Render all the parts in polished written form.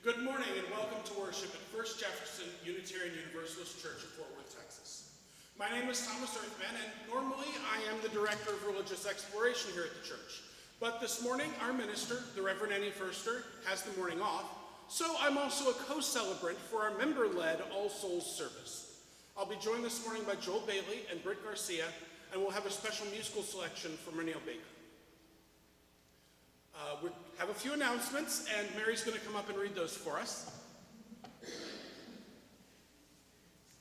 Good morning and welcome to worship at First Jefferson Unitarian Universalist Church of Fort Worth, Texas. My name is Thomas Earthman, and normally I am the Director of Religious Exploration here at the church. But this morning, our minister, the Reverend Annie Furster, has the morning off, so I'm also a co-celebrant for our member-led All Souls service. I'll be joined this morning by Joel Bailey and Britt Garcia, and we'll have a special musical selection from Renee Baker. We have a few announcements, and Mary's going to come up and read those for us.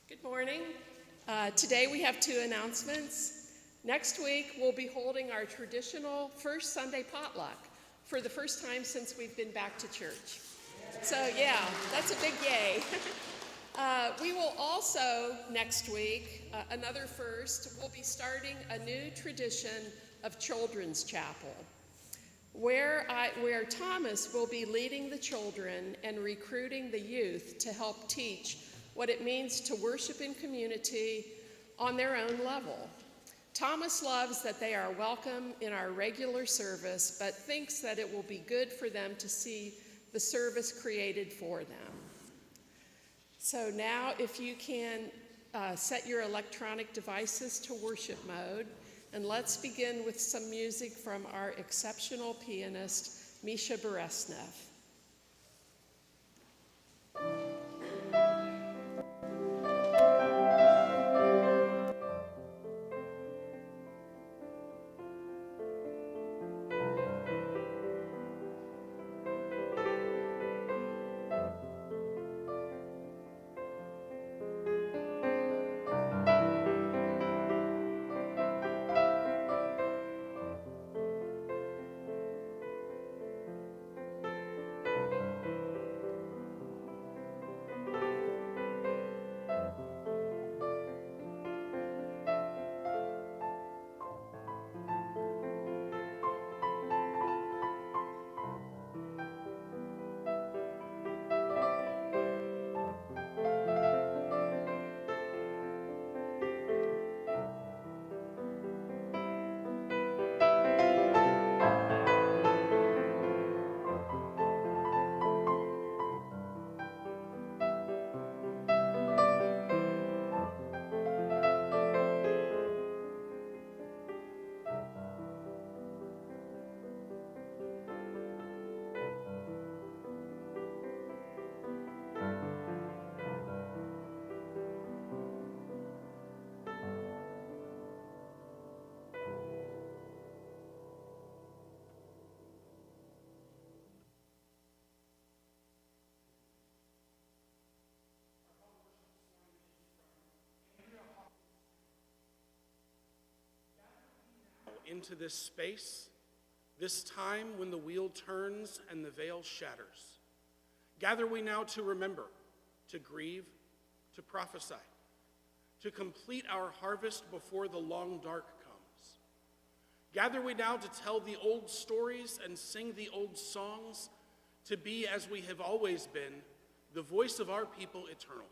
Good morning. Today we have two announcements. Next week we'll be holding our traditional first Sunday potluck for the first time since we've been back to church. So yeah, that's a big yay. We will also, next week, another first, we'll be starting a new tradition of Children's Chapel, where Thomas will be leading the children and recruiting the youth to help teach what it means to worship in community on their own level. Thomas loves that they are welcome in our regular service, but thinks that it will be good for them to see the service created for them. So now if you can set your electronic devices to worship mode, and let's begin with some music from our exceptional pianist, Misha Beresnev. Into this space, this time when the wheel turns and the veil shatters. Gather we now to remember, to grieve, to prophesy, to complete our harvest before the long dark comes. Gather we now to tell the old stories and sing the old songs, to be, as we have always been, the voice of our people eternal.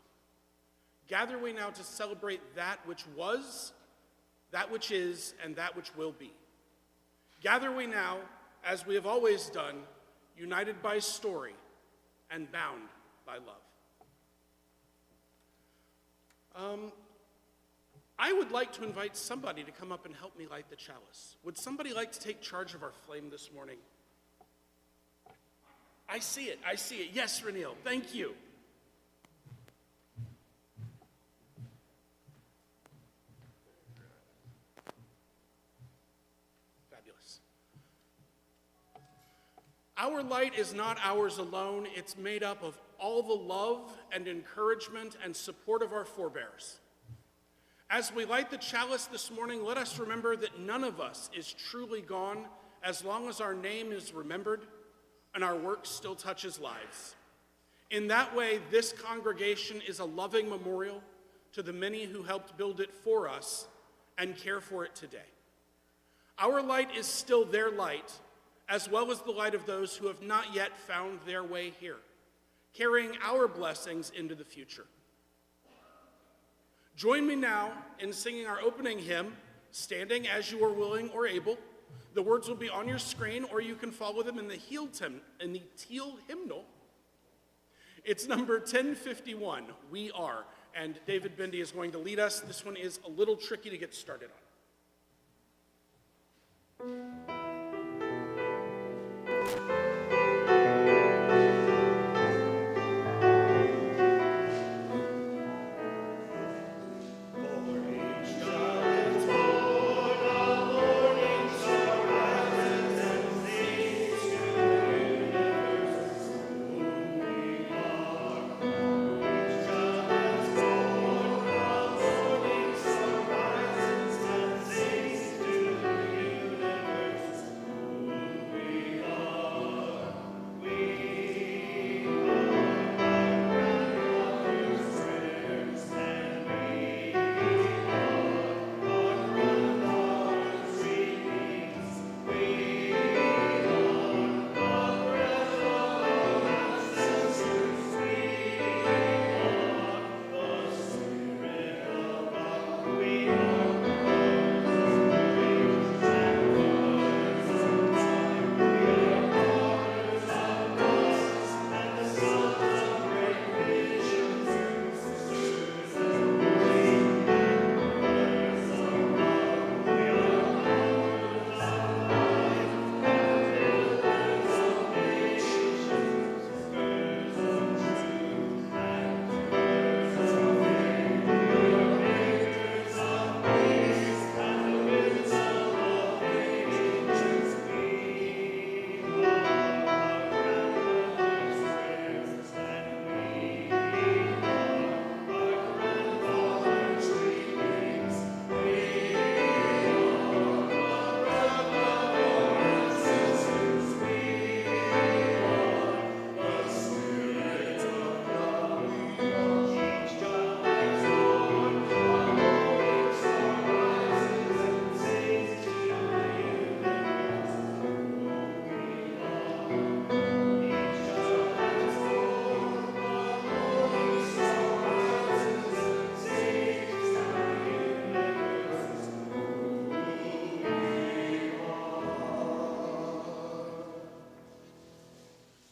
Gather we now to celebrate that which was, that which is, and that which will be. Gather we now, as we have always done, united by story and bound by love. I would like to invite somebody to come up and help me light the chalice. Would somebody like to take charge of our flame this morning? I see it. Yes, Reneel, thank you. Our light is not ours alone. It's made up of all the love and encouragement and support of our forebears. As we light the chalice this morning, let us remember that none of us is truly gone as long as our name is remembered and our work still touches lives. In that way, this congregation is a loving memorial to the many who helped build it for us and care for it today. Our light is still their light, as well as the light of those who have not yet found their way here, carrying our blessings into the future. Join me now in singing our opening hymn, standing as you are willing or able. The words will be on your screen, or you can follow them in the teal hymnal. It's number 1051, We Are, and David Bendy is going to lead us. This one is a little tricky to get started on.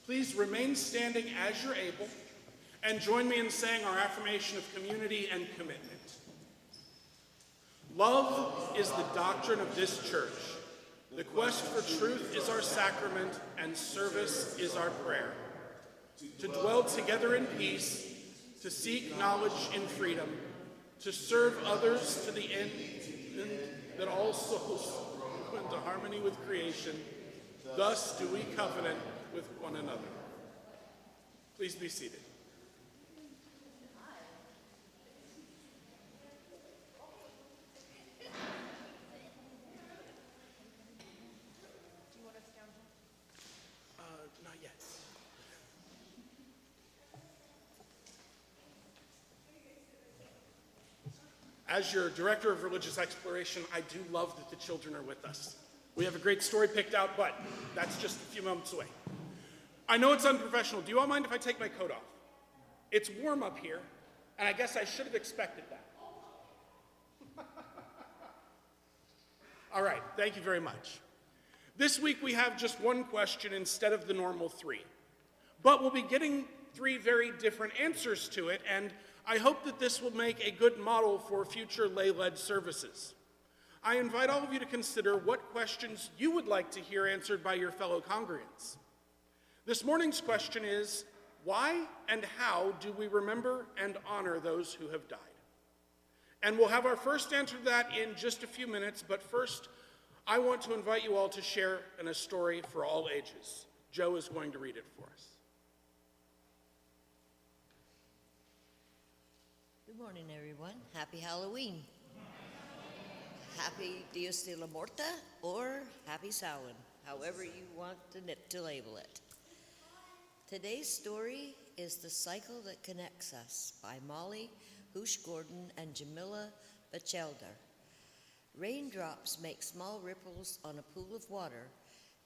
Please remain standing as you're able and join me in saying our affirmation of community and commitment. Love is the doctrine of this church. The quest for truth is our sacrament, and service is our prayer. To dwell together in peace, to seek knowledge in freedom, to serve others to the end that all souls go into harmony with creation. Thus do we covenant with one another. Please be seated. Not yet. As your director of religious exploration, I do love that the children are with us. We have a great story picked out, but that's just a few moments away. I know it's unprofessional. Do you all mind if I take my coat off? It's warm up here, and I guess I should have expected that. All right, thank you very much. This week we have just one question instead of the normal three, but we'll be getting three very different answers to it, and I hope that this will make a good model for future lay-led services. I invite all of you to consider what questions you would like to hear answered by your fellow congregants. This morning's question is, why and how do we remember and honor those who have died? And we'll have our first answer to that in just a few minutes, but first, I want to invite you all to share in a story for all ages. Joe is going to read it for us. Good morning, everyone. Happy Halloween. Happy Dios de la Muerta or Happy Samhain, however you want to label it. Today's story is The Cycle That Connects Us by Molly Hoosh Gordon and Jamila Batchelder. Raindrops make small ripples on a pool of water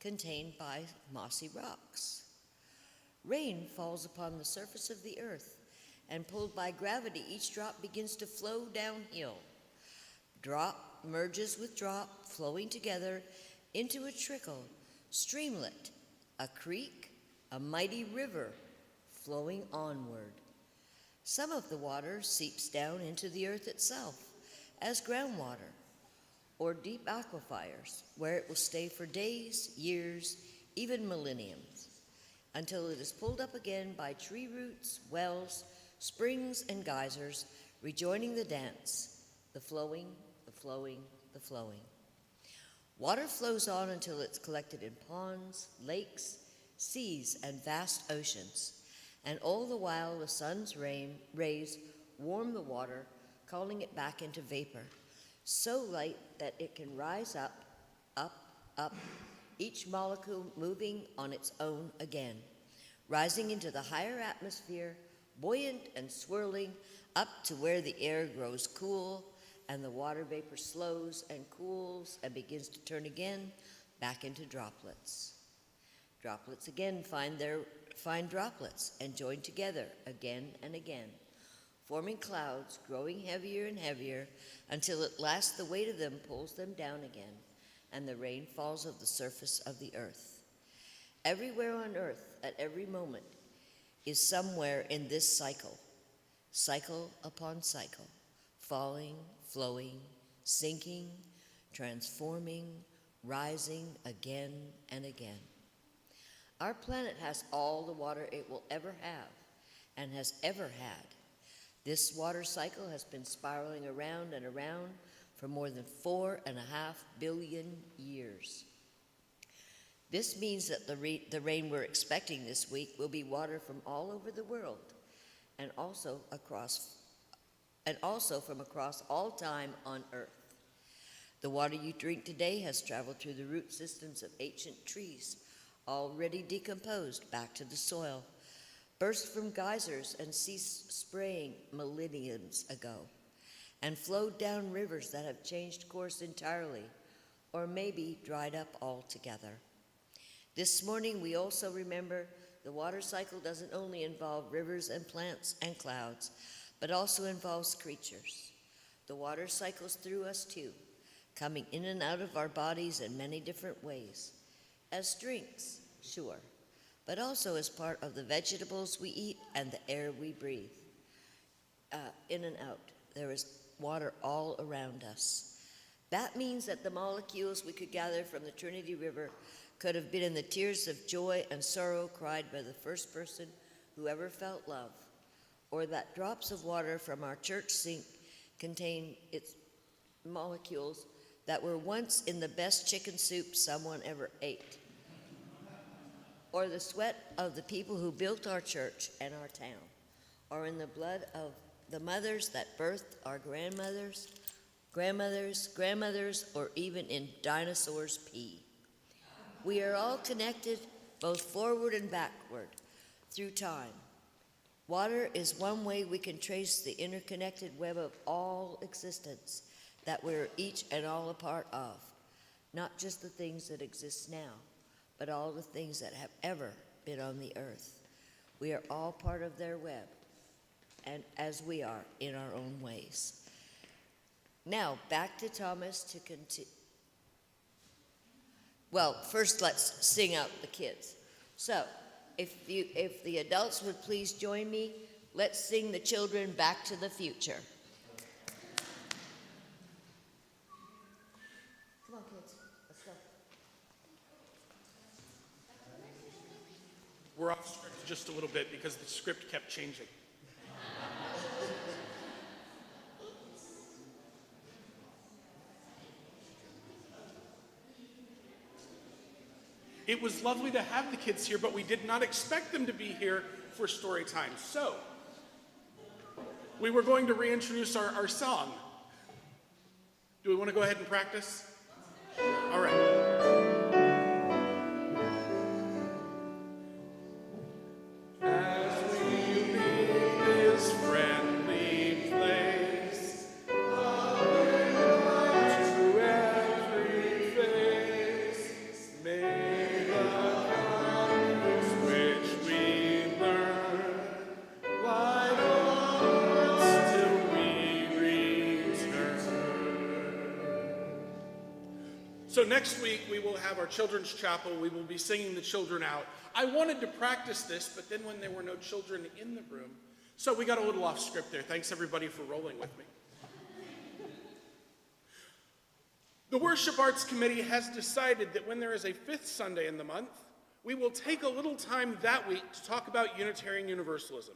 contained by mossy rocks. Rain falls upon the surface of the earth, and pulled by gravity, each drop begins to flow downhill. Drop merges with drop, flowing together into a trickle, streamlet, a creek, a mighty river, flowing onward. Some of the water seeps down into the earth itself as groundwater or deep aquifers, where it will stay for days, years, even millenniums, until it is pulled up again by tree roots, wells, springs, and geysers, rejoining the dance, the flowing, the flowing, the flowing. Water flows on until it's collected in ponds, lakes, seas, and vast oceans, and all the while the sun's rays warm the water, calling it back into vapor, so light that it can rise up, up, up, each molecule moving on its own again, rising into the higher atmosphere, buoyant and swirling up to where the air grows cool and the water vapor slows and cools and begins to turn again back into droplets. Droplets again find droplets and join together again and again, forming clouds growing heavier and heavier until at last the weight of them pulls them down again and the rain falls of the surface of the earth. Everywhere on earth, at every moment, is somewhere in this cycle, cycle upon cycle, falling, flowing, sinking, transforming, rising again and again. Our planet has all the water it will ever have and has ever had. This water cycle has been spiraling around and around for more than 4.5 billion years. This means that the rain we're expecting this week will be water from all over the world and also from across all time on Earth. The water you drink today has traveled through the root systems of ancient trees, already decomposed back to the soil, burst from geysers and ceased spraying millenniums ago, and flowed down rivers that have changed course entirely, or maybe dried up altogether. This morning we also remember the water cycle doesn't only involve rivers and plants and clouds, but also involves creatures. The water cycles through us too, coming in and out of our bodies in many different ways. As drinks, sure, but also as part of the vegetables we eat and the air we breathe. In and out, there is water all around us. That means that the molecules we could gather from the Trinity River could have been in the tears of joy and sorrow cried by the first person who ever felt love, or that drops of water from our church sink contain its molecules that were once in the best chicken soup someone ever ate, or the sweat of the people who built our church and our town, or in the blood of the mothers that birthed our grandmothers, or even in dinosaurs' pee. We are all connected both forward and backward through time. Water is one way we can trace the interconnected web of all existence that we're each and all a part of, not just the things that exist now, but all the things that have ever been on the earth. We are all part of their web, and as we are in our own ways. Now, back to Thomas to continue. Well, first let's sing out the kids. So, if the adults would please join me, let's sing the children Back to the Future. Come on, kids, let's go. We're off script just a little bit because the script kept changing. It was lovely to have the kids here, but we did not expect them to be here for story time. So, we were going to reintroduce our song. Do we want to go ahead and practice? All right. So next week we will have our children's chapel. We will be singing the children out. I wanted to practice this, but then when there were no children in the room, so we got a little off script there. Thanks everybody for rolling with me. The Worship Arts Committee has decided that when there is a fifth Sunday in the month, we will take a little time that week to talk about Unitarian Universalism,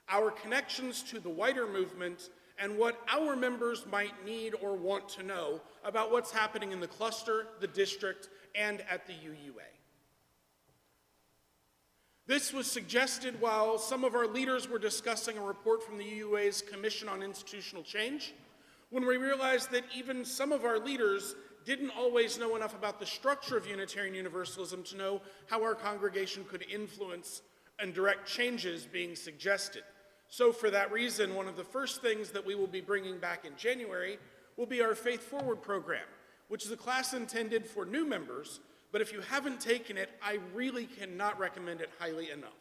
our connections to the wider movement, and what our members might need or want to know about what's happening in the cluster, the district, and at the UUA. This was suggested while some of our leaders were discussing a report from the UUA's Commission on Institutional Change, when we realized that even some of our leaders didn't always know enough about the structure of Unitarian Universalism to know how our congregation could influence and direct changes being suggested. So for that reason, one of the first things that we will be bringing back in January will be our Faith Forward program, which is a class intended for new members, but if you haven't taken it, I really cannot recommend it highly enough.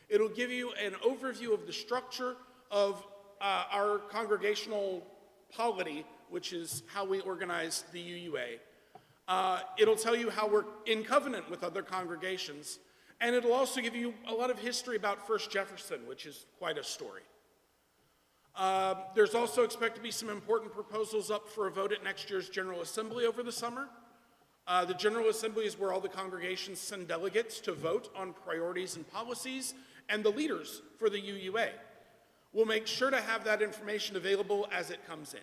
It'll give you an overview of the structure of our congregational polity, which is how we organize the UUA. It'll tell you how we're in covenant with other congregations, and it'll also give you a lot of history about First Jefferson, which is quite a story. There's also expected to be some important proposals up for a vote at next year's General Assembly over the summer. The General Assembly is where all the congregations send delegates to vote on priorities and policies, and the leaders for the UUA. We'll make sure to have that information available as it comes in.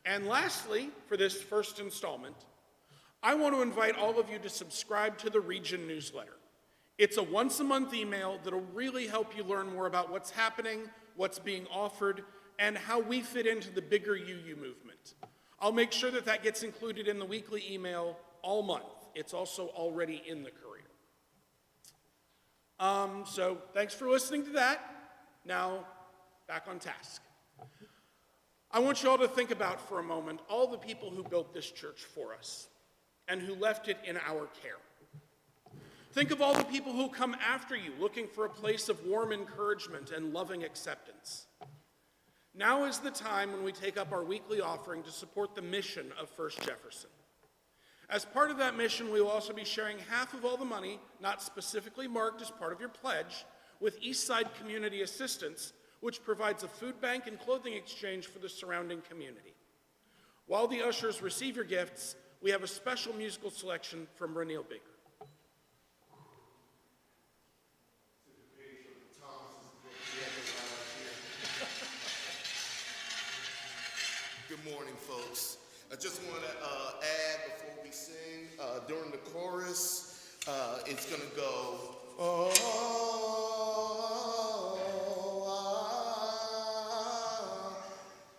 And lastly, for this first installment, I want to invite all of you to subscribe to the Region newsletter. It's a once-a-month email that'll really help you learn more about what's happening, what's being offered, and how we fit into the bigger UU movement. I'll make sure that that gets included in the weekly email all month. It's also already in the Courier. So thanks for listening to that. Now, back on task. I want you all to think about for a moment all the people who built this church for us and who left it in our care. Think of all the people who come after you looking for a place of warm encouragement and loving acceptance. Now is the time when we take up our weekly offering to support the mission of First Jefferson. As part of that mission, we will also be sharing half of all the money, not specifically marked as part of your pledge, with Eastside Community Assistance, which provides a food bank and clothing exchange for the surrounding community. While the ushers receive your gifts, we have a special musical selection from Reneel Baker. Good morning, folks. I just want to add before we sing, during the chorus, it's going to go,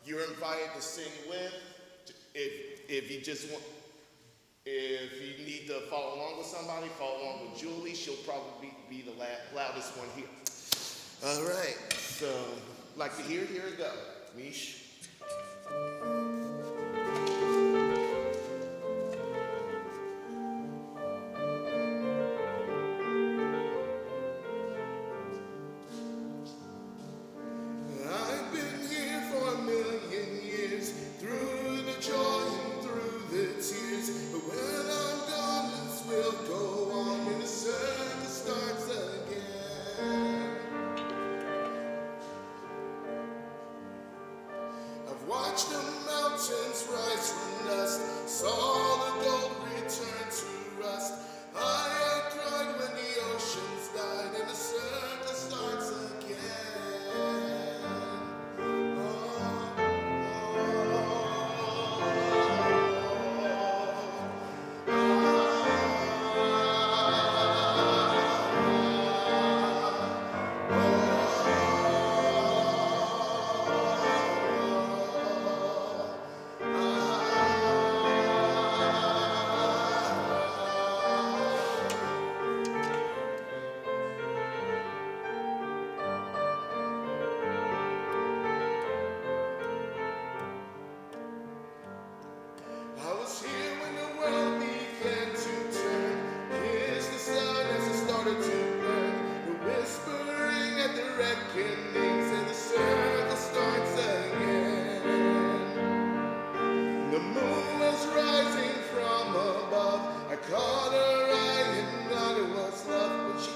You're invited to sing with. If you just want, if you need to follow along with somebody, follow along with Julie. She'll probably be the loudest one here. All right. So, like to hear it? Here it go. Mish. Watched the mountains rise from dust, saw the gold return to rust. I cried when the oceans died and the circle starts again. I was here when the world began to turn. Here's the sun as it started to burn. The whispering at the reckonings and the circle starts again. The moon was rising from above. I caught her eye and thought it was love, but she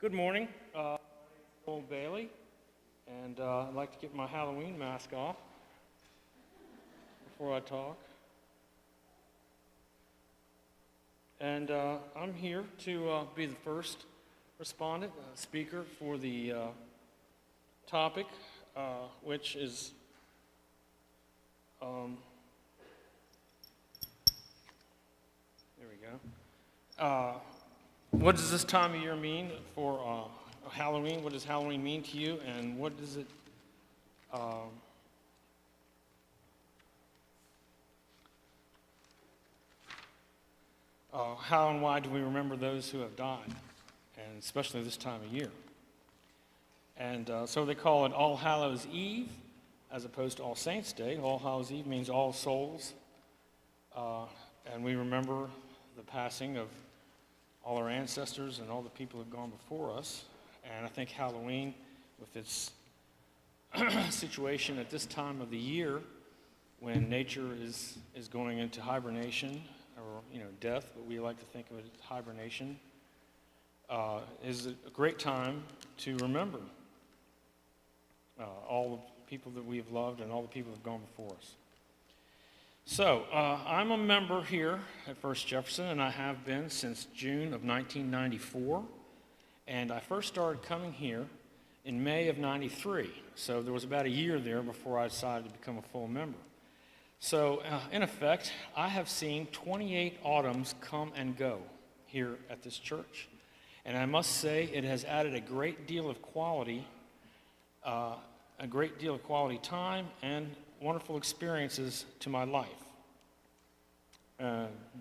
Good morning. My name is Joel Bailey, and I'd like to get my Halloween mask off before I talk. And I'm here to be the first respondent, speaker for the topic, which is there we go. What does this time of year mean for Halloween? What does Halloween mean to you, and what does it how and why do we remember those who have died, and especially this time of year? And so they call it All Hallows Eve as opposed to All Saints Day. All Hallows Eve means All Souls, and we remember the passing of all our ancestors and all the people who have gone before us. And I think Halloween, with its situation at this time of the year, when nature is going into hibernation, or death, but we like to think of it as hibernation, is a great time to remember all the people that we have loved and all the people that have gone before us. So, I'm a member here at First Jefferson, and I have been since June of 1994. And I first started coming here in May of 93. So there was about a year there before I decided to become a full member. So, in effect, I have seen 28 autumns come and go here at this church. And I must say it has added a great deal of quality time and wonderful experiences to my life.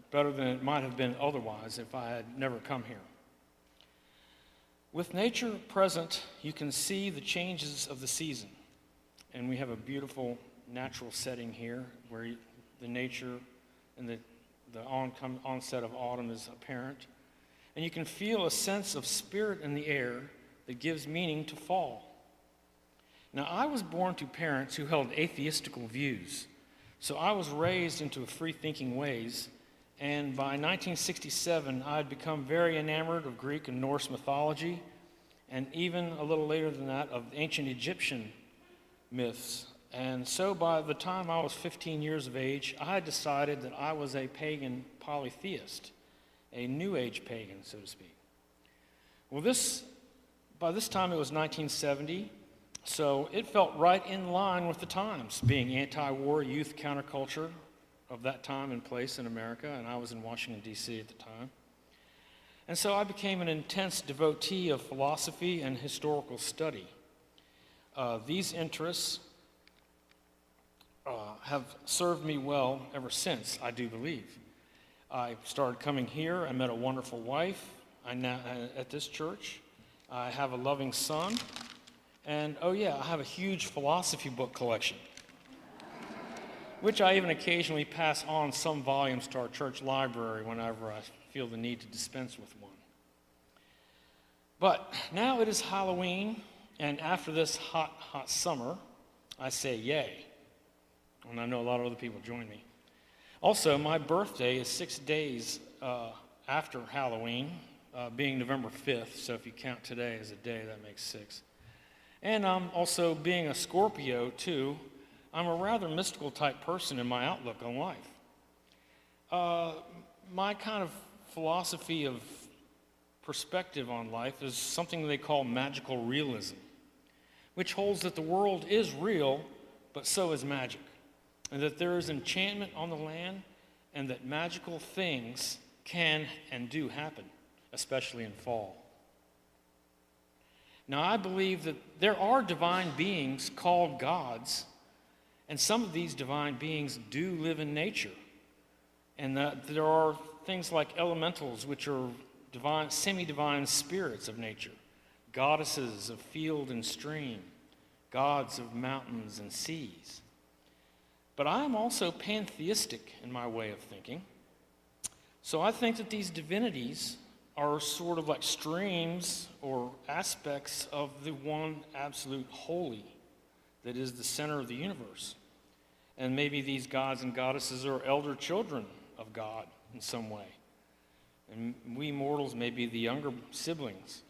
Better than it might have been otherwise if I had never come here. With nature present, you can see the changes of the season. And we have a beautiful natural setting here where the nature and the onset of autumn is apparent. And you can feel a sense of spirit in the air that gives meaning to fall. Now, I was born to parents who held atheistical views, so I was raised into free-thinking ways, and by 1967, I had become very enamored of Greek and Norse mythology, and even a little later than that, of ancient Egyptian myths. And so by the time I was 15 years of age, I had decided that I was a pagan polytheist, a New Age pagan, so to speak. Well, by this time it was 1970, so it felt right in line with the times, being anti-war youth counterculture of that time and place in America, and I was in Washington, D.C. at the time. And so I became an intense devotee of philosophy and historical study. These interests have served me well ever since, I do believe. I started coming here. I met a wonderful wife at this church. I have a loving son. And, oh yeah, I have a huge philosophy book collection, which I even occasionally pass on some volumes to our church library whenever I feel the need to dispense with one. But now it is Halloween, and after this hot, hot summer, I say yay. And I know a lot of other people join me. Also, my birthday is 6 days after Halloween, being November 5th, so if you count today as a day, that makes 6. And I'm also, being a Scorpio, too, I'm a rather mystical type person in my outlook on life. My kind of philosophy of perspective on life is something they call magical realism, which holds that the world is real, but so is magic, and that there is enchantment on the land, and that magical things can and do happen, especially in fall. Now, I believe that there are divine beings called gods, and some of these divine beings do live in nature, and that there are things like elementals, which are divine, semi-divine spirits of nature, goddesses of field and stream, gods of mountains and seas. But I am also pantheistic in my way of thinking, so I think that these divinities are sort of like streams or aspects of the one absolute holy that is the center of the universe. And maybe these gods and goddesses are elder children of God in some way. And we mortals may be the younger siblings.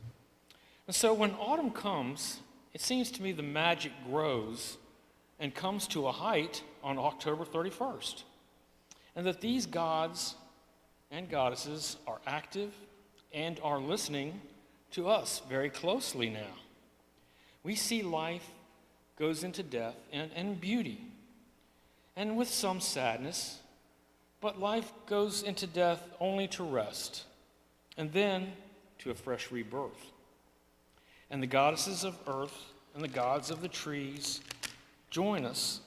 And so when autumn comes, it seems to me the magic grows and comes to a height on October 31st. And that these gods and goddesses are active and are listening to us very closely now. We see life goes into death and beauty, and with some sadness, but life goes into death only to rest, and then to a fresh rebirth. And the goddesses of earth and the gods of the trees join us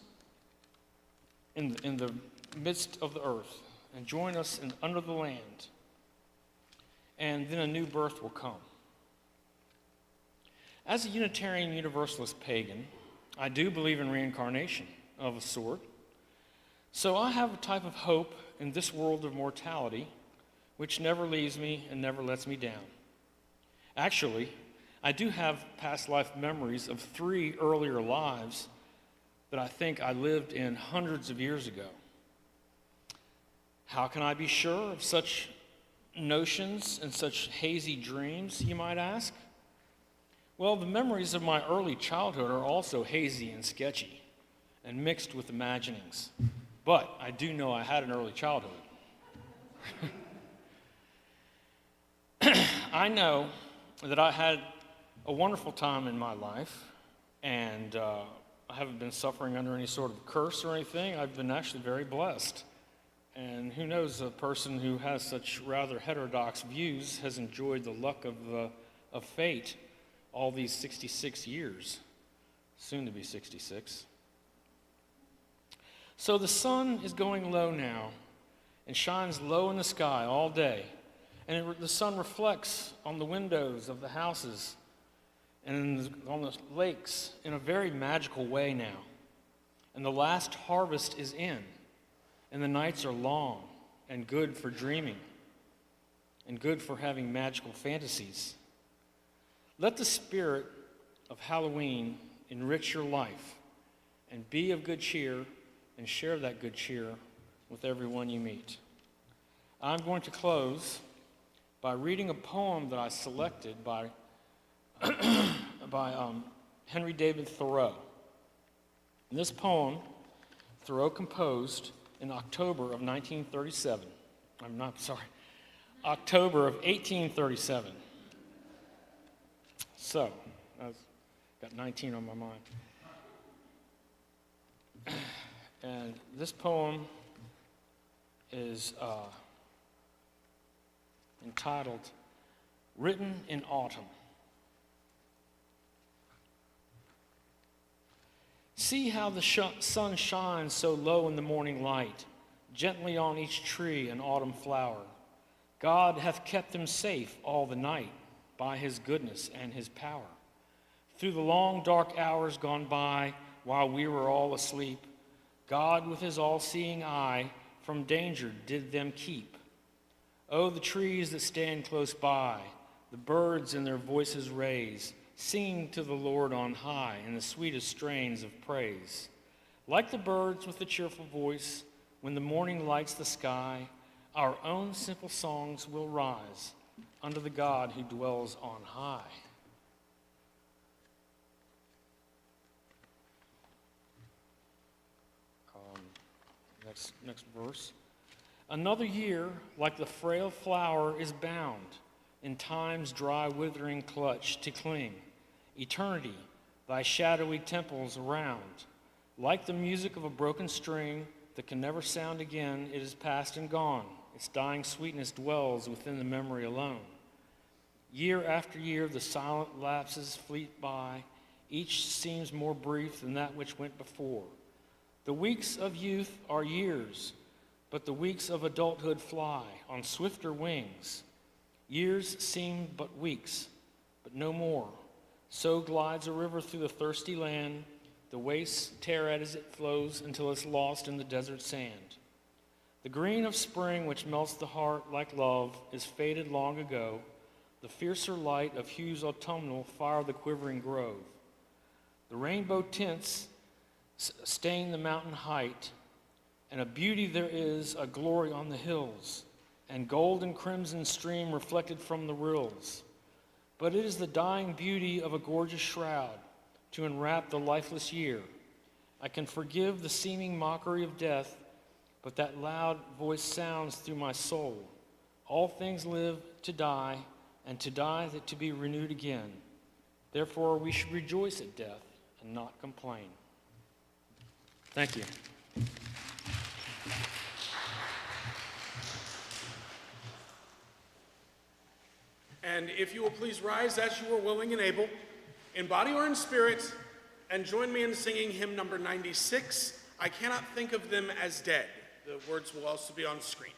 in the midst of the earth, and join us under the land, and then a new birth will come. As a Unitarian Universalist pagan, I do believe in reincarnation of a sort. So I have a type of hope in this world of mortality which never leaves me and never lets me down. Actually, I do have past life memories of 3 earlier lives that I think I lived in hundreds of years ago. How can I be sure of such notions and such hazy dreams, you might ask? Well, the memories of my early childhood are also hazy and sketchy and mixed with imaginings. But I do know I had an early childhood. I know that I had a wonderful time in my life, and I haven't been suffering under any sort of curse or anything. I've been actually very blessed. And who knows, a person who has such rather heterodox views has enjoyed the luck of fate all these 66 years, soon to be 66. So the sun is going low now and shines low in the sky all day. And the sun reflects on the windows of the houses and on the lakes in a very magical way now. And the last harvest is in, and the nights are long and good for dreaming and good for having magical fantasies. Let the spirit of Halloween enrich your life, and be of good cheer, and share that good cheer with everyone you meet. I'm going to close by reading a poem that I selected by Henry David Thoreau. And this poem, Thoreau composed in October of 1937. October of 1837. So, I've got 19 on my mind. And this poem is entitled, Written in Autumn. See how the sun shines so low in the morning light, gently on each tree and autumn flower. God hath kept them safe all the night by his goodness and his power. Through the long dark hours gone by, while we were all asleep, God with his all-seeing eye from danger did them keep. Oh, the trees that stand close by, the birds in their voices raise, singing to the Lord on high in the sweetest strains of praise. Like the birds with a cheerful voice, when the morning lights the sky, our own simple songs will rise under the God who dwells on high. Next verse. Another year, like the frail flower, is bound in time's dry withering clutch to cling. Eternity, thy shadowy temples around. Like the music of a broken string that can never sound again, it is past and gone. Its dying sweetness dwells within the memory alone. Year after year, the silent lapses fleet by. Each seems more brief than that which went before. The weeks of youth are years, but the weeks of adulthood fly on swifter wings. Years seem but weeks, but no more. So glides a river through the thirsty land. The wastes tear at as it flows until it's lost in the desert sand. The green of spring which melts the heart like love is faded long ago. The fiercer light of hues autumnal fire the quivering grove. The rainbow tints stain the mountain height, and a beauty there is, a glory on the hills, and gold and crimson stream reflected from the rills. but it is the dying beauty of a gorgeous shroud to enwrap the lifeless year. I can forgive the seeming mockery of death, but that loud voice sounds through my soul. All things live to die, and to die that to be renewed again. Therefore, we should rejoice at death and not complain. Thank you. And if you will please rise as you are willing and able, in body or in spirit, and join me in singing hymn number 96, I Cannot Think of Them as Dead. The words will also be on screen.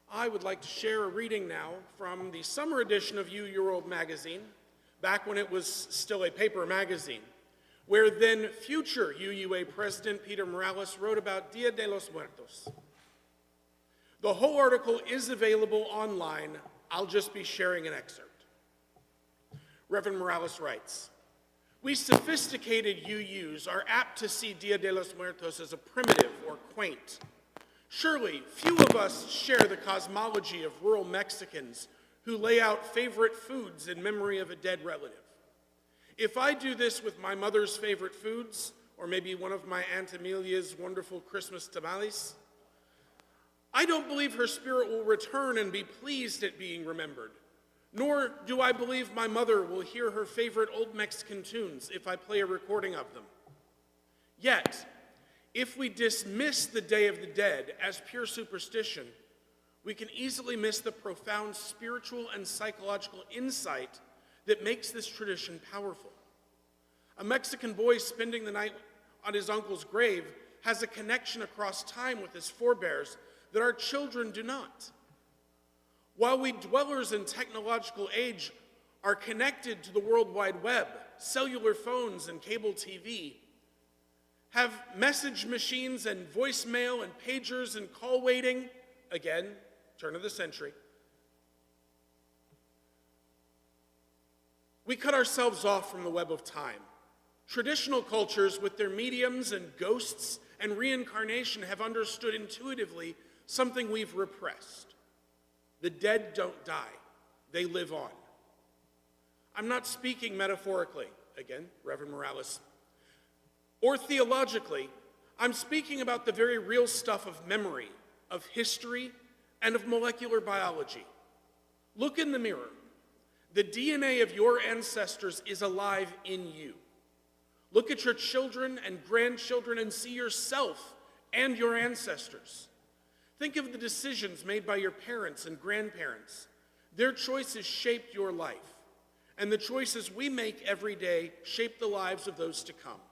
I would like to share a reading now from the summer edition of Your Old magazine, back when it was still a paper magazine, where then future UUA President Peter Morales wrote about Dia de los Muertos. The whole article is available online. I'll just be sharing an excerpt. Reverend Morales writes, "We sophisticated UUs are apt to see Dia de los Muertos as a primitive or quaint. Surely, few of us share the cosmology of rural Mexicans who lay out favorite foods in memory of a dead relative. If I do this with my mother's favorite foods, or maybe one of my Aunt Amelia's wonderful Christmas tamales, I don't believe her spirit will return and be pleased at being remembered, nor do I believe my mother will hear her favorite old Mexican tunes if I play a recording of them. Yet, if we dismiss the Day of the Dead as pure superstition, we can easily miss the profound spiritual and psychological insight that makes this tradition powerful. A Mexican boy spending the night on his uncle's grave has a connection across time with his forebears that our children do not. While we dwellers in technological age are connected to the World Wide Web, cellular phones and cable TV, have message machines and voicemail and pagers and call waiting, again, turn of the century, we cut ourselves off from the web of time. Traditional cultures with their mediums and ghosts and reincarnation have understood intuitively something we've repressed. The dead don't die, they live on. I'm not speaking metaphorically, again, Reverend Morales, or theologically. I'm speaking about the very real stuff of memory, of history, and of molecular biology. Look in the mirror. The DNA of your ancestors is alive in you. Look at your children and grandchildren and see yourself and your ancestors. Think of the decisions made by your parents and grandparents. Their choices shaped your life, and the choices we make every day shape the lives of those to come.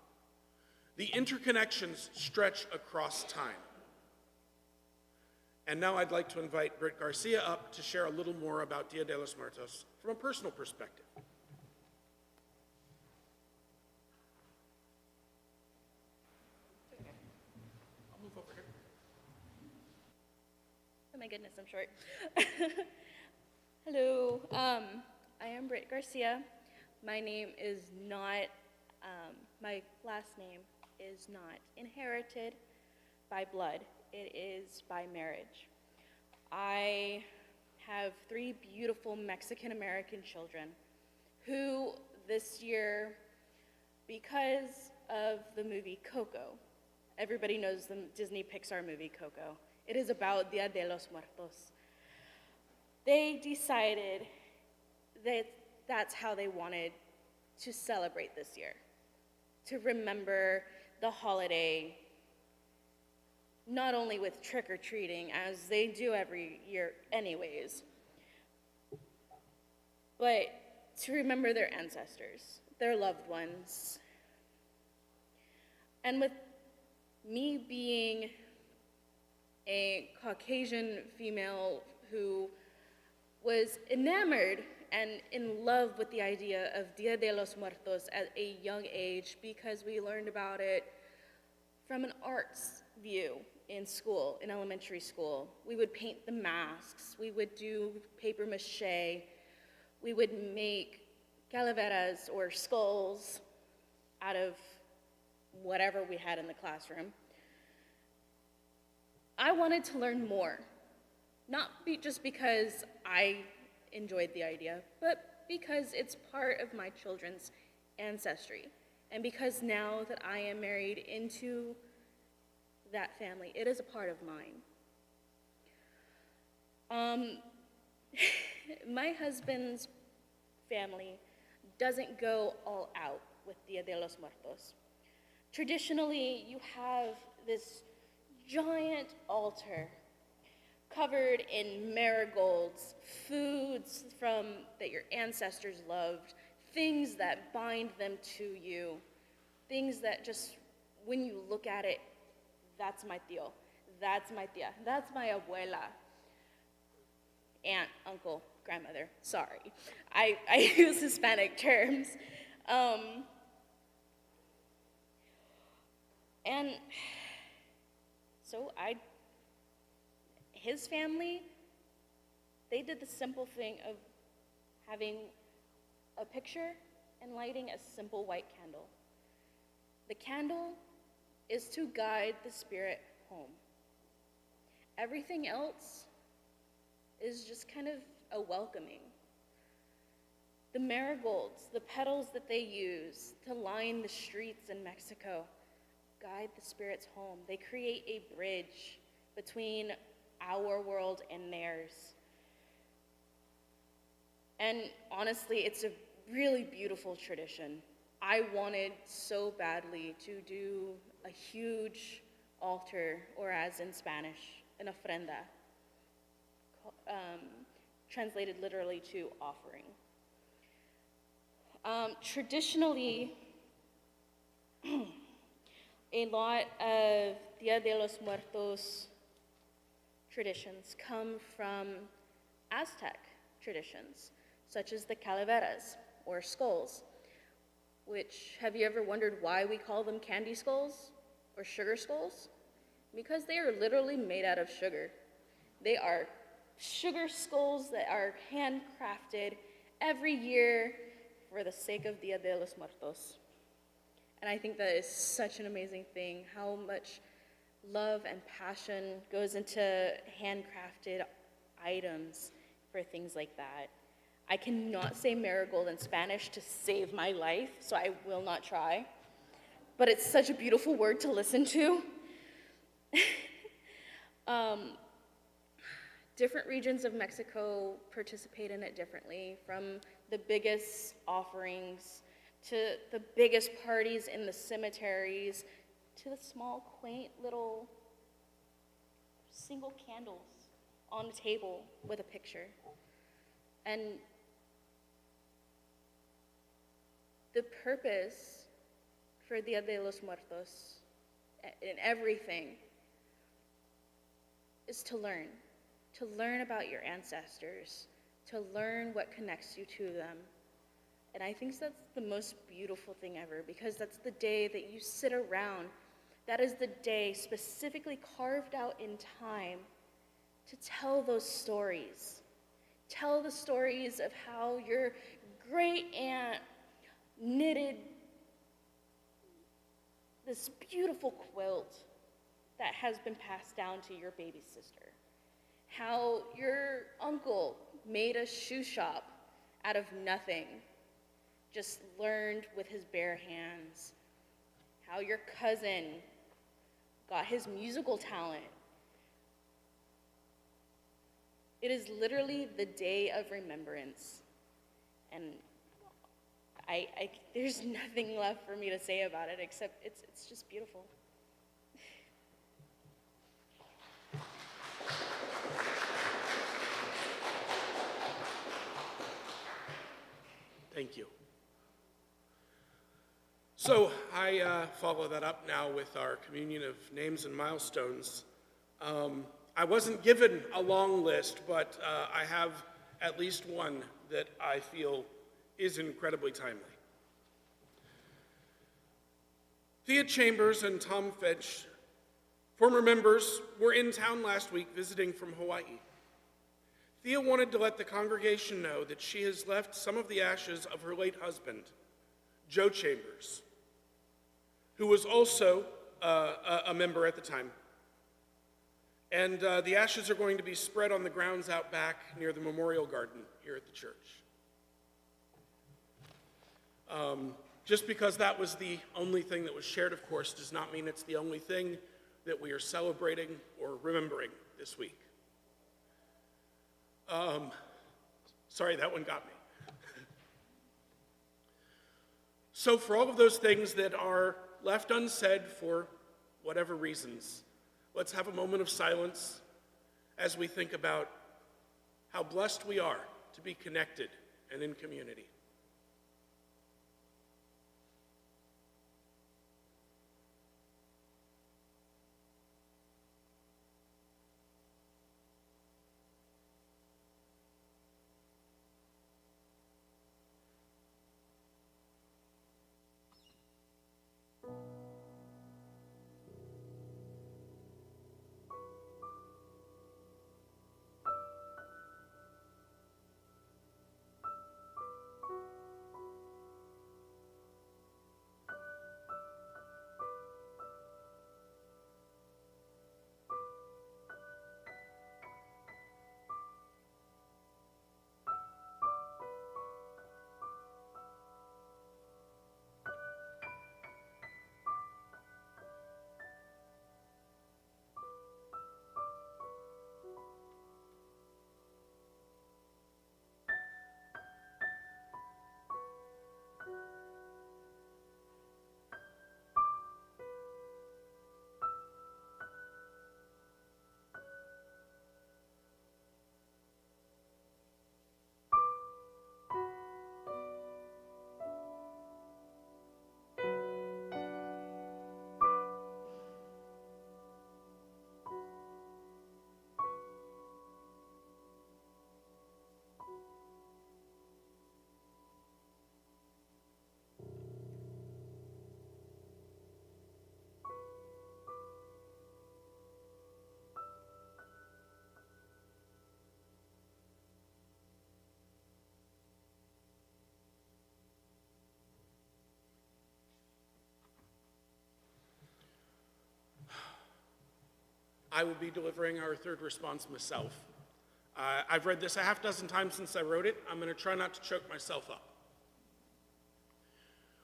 The interconnections stretch across time. And now I'd like to invite Britt Garcia up to share a little more about Dia de los Muertos from a personal perspective. I'll move over here. Oh my goodness, I'm short. Hello, I am Britt Garcia. My name is not, my last name is not inherited by blood. It is by marriage. I have 3 beautiful Mexican-American children who this year, because of the movie Coco, everybody knows the Disney Pixar movie Coco. It is about Dia de los Muertos. They decided that that's how they wanted to celebrate this year, to remember the holiday, not only with trick-or-treating, as they do every year anyways, but to remember their ancestors, their loved ones. And with me being a Caucasian female who was enamored and in love with the idea of Dia de los Muertos at a young age because we learned about it from an arts view in school, in elementary school. We would paint the masks, we would do paper mache, we would make calaveras or skulls out of whatever we had in the classroom. I wanted to learn more, not just because I enjoyed the idea, but because it's part of my children's ancestry, and because now that I am married into that family, it is a part of mine. My husband's family doesn't go all out with Dia de los Muertos. Traditionally, you have this giant altar covered in marigolds, foods that your ancestors loved, things that bind them to you, things that just, when you look at it, that's my tío, that's my tía, that's my abuela, aunt, uncle, grandmother, sorry. I use Hispanic terms. And so his family, they did the simple thing of having a picture and lighting a simple white candle. The candle is to guide the spirit home. Everything else is just kind of a welcoming. The marigolds, the petals that they use to line the streets in Mexico, guide the spirits home. They create a bridge between our world and theirs. And honestly, it's a really beautiful tradition. I wanted so badly to do a huge altar, or as in Spanish, an ofrenda, translated literally to offering. Traditionally, a lot of Dia de los Muertos traditions come from Aztec traditions, such as the calaveras, or skulls, which, have you ever wondered why we call them candy skulls or sugar skulls? Because they are literally made out of sugar. They are sugar skulls that are handcrafted every year for the sake of Dia de los Muertos. And I think that is such an amazing thing, how much love and passion goes into handcrafted items for things like that. I cannot say marigold in Spanish to save my life, so I will not try. But it's such a beautiful word to listen to. Different regions of Mexico participate in it differently, from the biggest offerings to the biggest parties in the cemeteries, to the small, quaint little single candles on a table with a picture. And the purpose for Dia de los Muertos in everything is to learn about your ancestors, to learn what connects you to them. And I think that's the most beautiful thing ever, because that's the day that you sit around. That is the day specifically carved out in time to tell those stories. Tell the stories of how your great aunt knitted this beautiful quilt that has been passed down to your baby sister. How your uncle made a shoe shop out of nothing, just learned with his bare hands. How your cousin got his musical talent. It is literally the day of remembrance. And there's nothing left for me to say about it except it's just beautiful. Thank you. So I follow that up now with our communion of names and milestones. I wasn't given a long list, but I have at least one that I feel is incredibly timely. Thea Chambers and Tom Fetch, former members, were in town last week visiting from Hawaii. Thea wanted to let the congregation know that she has left some of the ashes of her late husband, Joe Chambers, who was also a member at the time. And the ashes are going to be spread on the grounds out back near the memorial garden here at the church. Just because that was the only thing that was shared, of course, does not mean it's the only thing that we are celebrating or remembering this week. Sorry, that one got me. So for all of those things that are left unsaid for whatever reasons, let's have a moment of silence as we think about how blessed we are to be connected and in community. I will be delivering our third response myself. I've read this a half dozen times since I wrote it. I'm going to try not to choke myself up.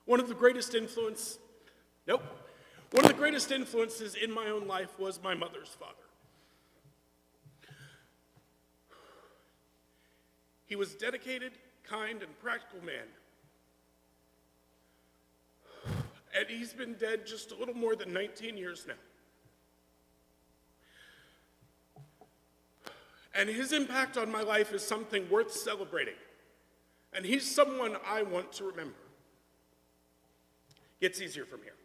One of the greatest influences in my own life was my mother's father. He was a dedicated, kind, and practical man and he's been dead just a little more than 19 years now. And his impact on my life is something worth celebrating. And he's someone I want to remember. Gets easier from here.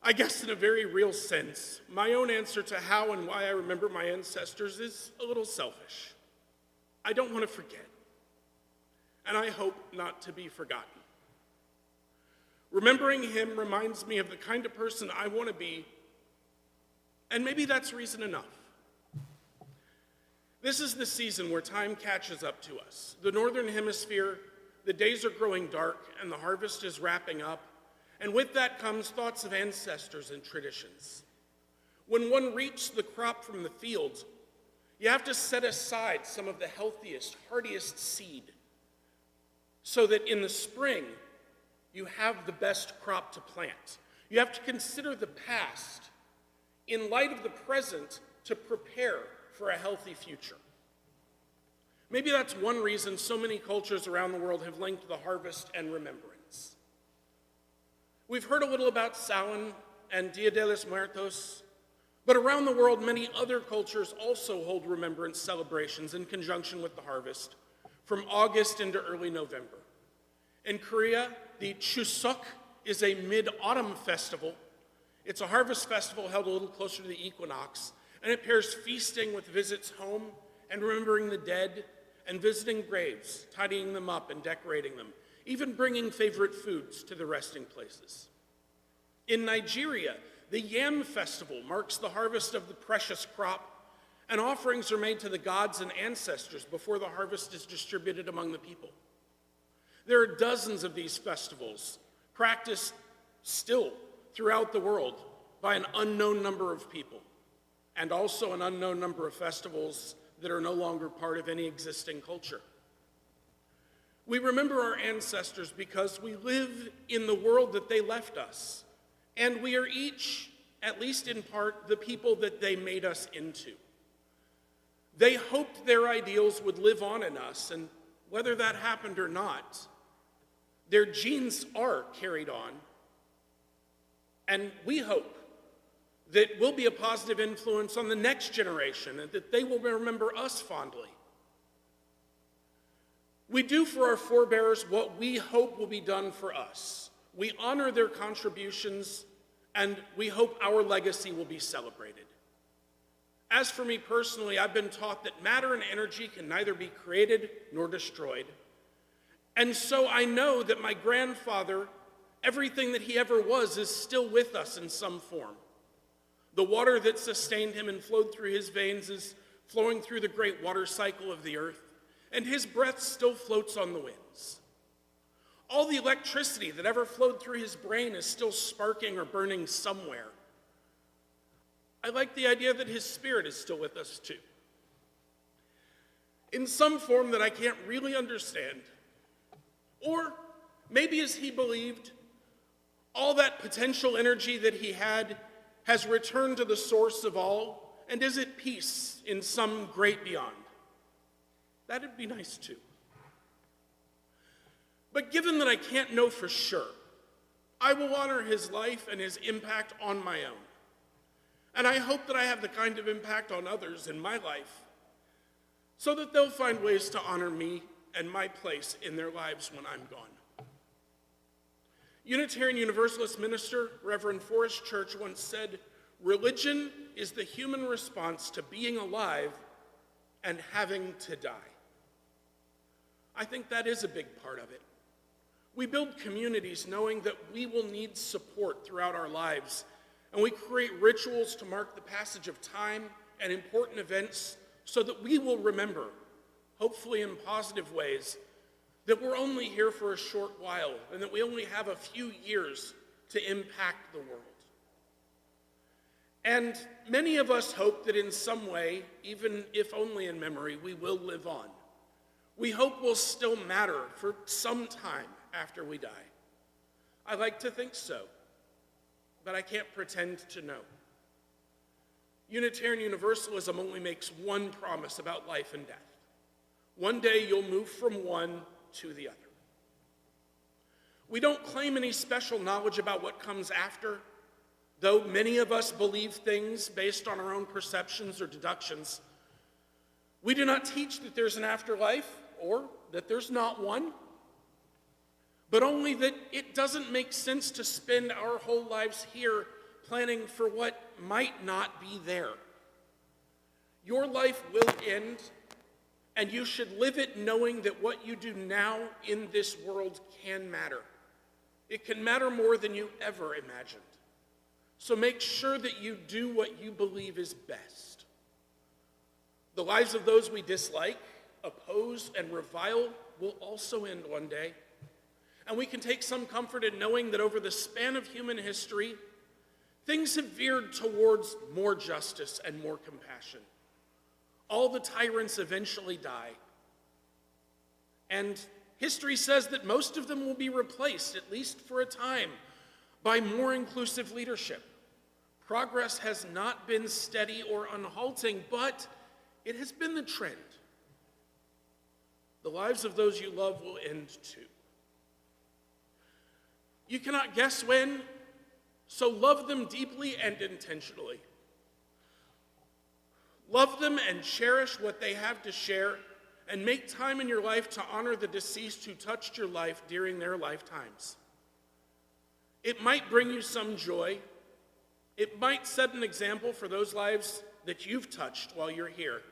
I guess in a very real sense, my own answer to how and why I remember my ancestors is a little selfish. I don't want to forget. And I hope not to be forgotten. Remembering him reminds me of the kind of person I want to be, and maybe that's reason enough. This is the season where time catches up to us. The northern hemisphere, the days are growing dark, and the harvest is wrapping up, and with that comes thoughts of ancestors and traditions. When one reaps the crop from the fields, you have to set aside some of the healthiest, hardiest seed, so that in the spring, you have the best crop to plant. You have to consider the past in light of the present to prepare for a healthy future. Maybe that's one reason so many cultures around the world have linked the harvest and remembrance. We've heard a little about Samhain and Dia de los Muertos, but around the world, many other cultures also hold remembrance celebrations in conjunction with the harvest from August into early November. In Korea, the Chuseok is a mid-autumn festival. It's a harvest festival held a little closer to the equinox, and it pairs feasting with visits home and remembering the dead and visiting graves, tidying them up and decorating them, even bringing favorite foods to the resting places. In Nigeria, the Yam Festival marks the harvest of the precious crop, and offerings are made to the gods and ancestors before the harvest is distributed among the people. There are dozens of these festivals practiced still throughout the world by an unknown number of people, and also an unknown number of festivals that are no longer part of any existing culture. We remember our ancestors because we live in the world that they left us, and we are each, at least in part, the people that they made us into. They hoped their ideals would live on in us, and whether that happened or not, their genes are carried on, and we hope that we'll be a positive influence on the next generation and that they will remember us fondly. We do for our forebears what we hope will be done for us. We honor their contributions, and we hope our legacy will be celebrated. As for me personally, I've been taught that matter and energy can neither be created nor destroyed. And so I know that my grandfather, everything that he ever was, is still with us in some form. The water that sustained him and flowed through his veins is flowing through the great water cycle of the earth, and his breath still floats on the winds. All the electricity that ever flowed through his brain is still sparking or burning somewhere. I like the idea that his spirit is still with us too. In some form that I can't really understand. Or maybe as he believed, all that potential energy that he had has returned to the source of all and is at peace in some great beyond. That'd be nice too. But given that I can't know for sure, I will honor his life and his impact on my own. And I hope that I have the kind of impact on others in my life so that they'll find ways to honor me and my place in their lives when I'm gone. Unitarian Universalist minister Reverend Forrest Church once said, "Religion is the human response to being alive and having to die." I think that is a big part of it. We build communities knowing that we will need support throughout our lives, and we create rituals to mark the passage of time and important events so that we will remember, hopefully in positive ways, that we're only here for a short while and that we only have a few years to impact the world. And many of us hope that in some way, even if only in memory, we will live on. We hope we'll still matter for some time after we die. I like to think so, but I can't pretend to know. Unitarian Universalism only makes one promise about life and death. One day you'll move from one to the other. We don't claim any special knowledge about what comes after, though many of us believe things based on our own perceptions or deductions. We do not teach that there's an afterlife or that there's not one, but only that it doesn't make sense to spend our whole lives here planning for what might not be there. Your life will end, and you should live it knowing that what you do now in this world can matter. It can matter more than you ever imagined. So make sure that you do what you believe is best. The lives of those we dislike, oppose, and revile will also end one day. And we can take some comfort in knowing that over the span of human history, things have veered towards more justice and more compassion. All the tyrants eventually die. And history says that most of them will be replaced, at least for a time, by more inclusive leadership. Progress has not been steady or unhalting, but it has been the trend. The lives of those you love will end too. You cannot guess when, so love them deeply and intentionally. Love them and cherish what they have to share, and make time in your life to honor the deceased who touched your life during their lifetimes. It might bring you some joy. It might set an example for those lives that you've touched while you're here.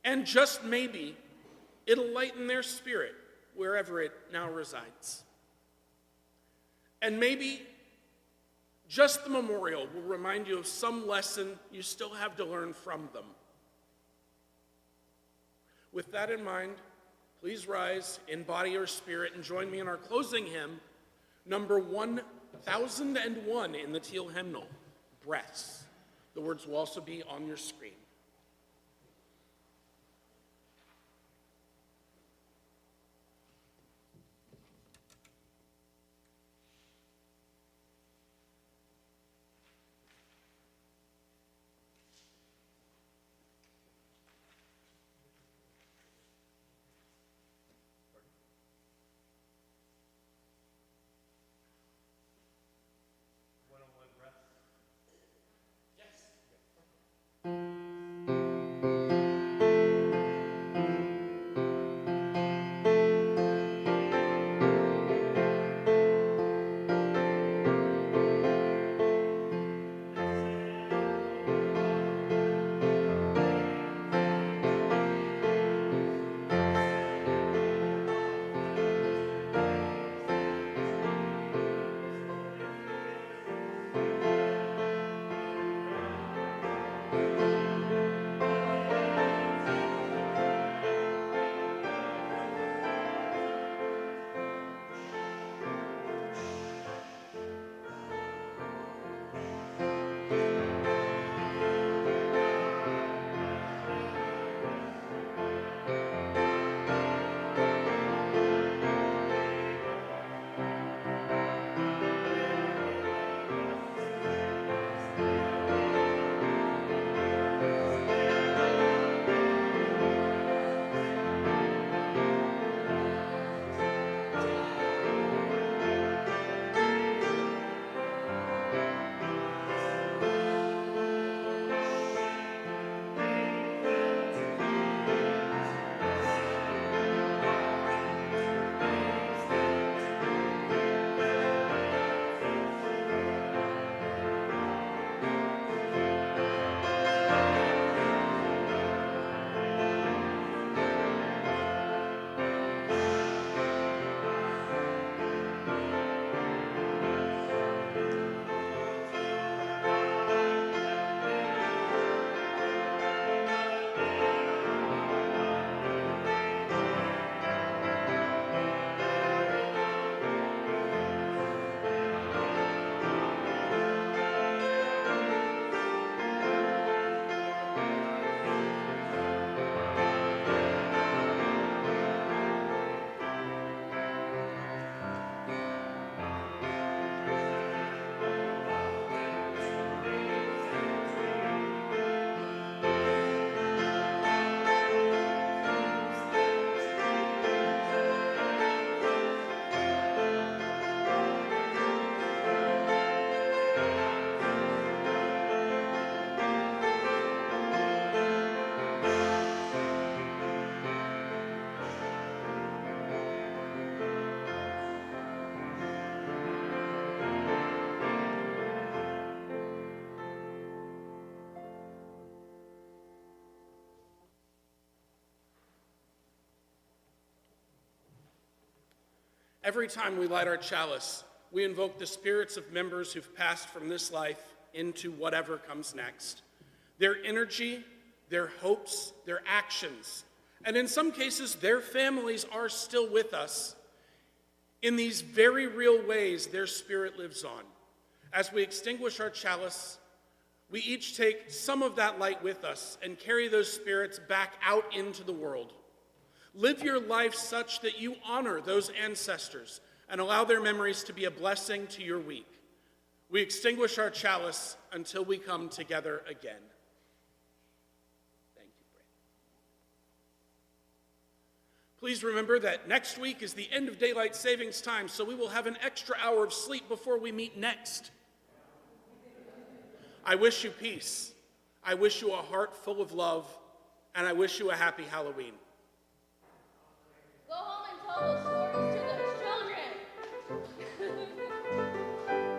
And just maybe, it'll lighten their spirit wherever it now resides. And maybe just the memorial will remind you of some lesson you still have to learn from them. With that in mind, please rise in body or spirit and join me in our closing hymn, number 1001 in the Teal hymnal, Breaths. The words will also be on your screen. Yes. Every time we light our chalice, we invoke the spirits of members who've passed from this life into whatever comes next. Their energy, their hopes, their actions, and in some cases, their families are still with us. In these very real ways, their spirit lives on. As we extinguish our chalice, we each take some of that light with us and carry those spirits back out into the world. Live your life such that you honor those ancestors and allow their memories to be a blessing to your week. We extinguish our chalice until we come together again. Thank you, Brandon. Please remember that next week is the end of daylight savings time, so we will have an extra hour of sleep before we meet next. I wish you peace. I wish you a heart full of love, and I wish you a happy Halloween.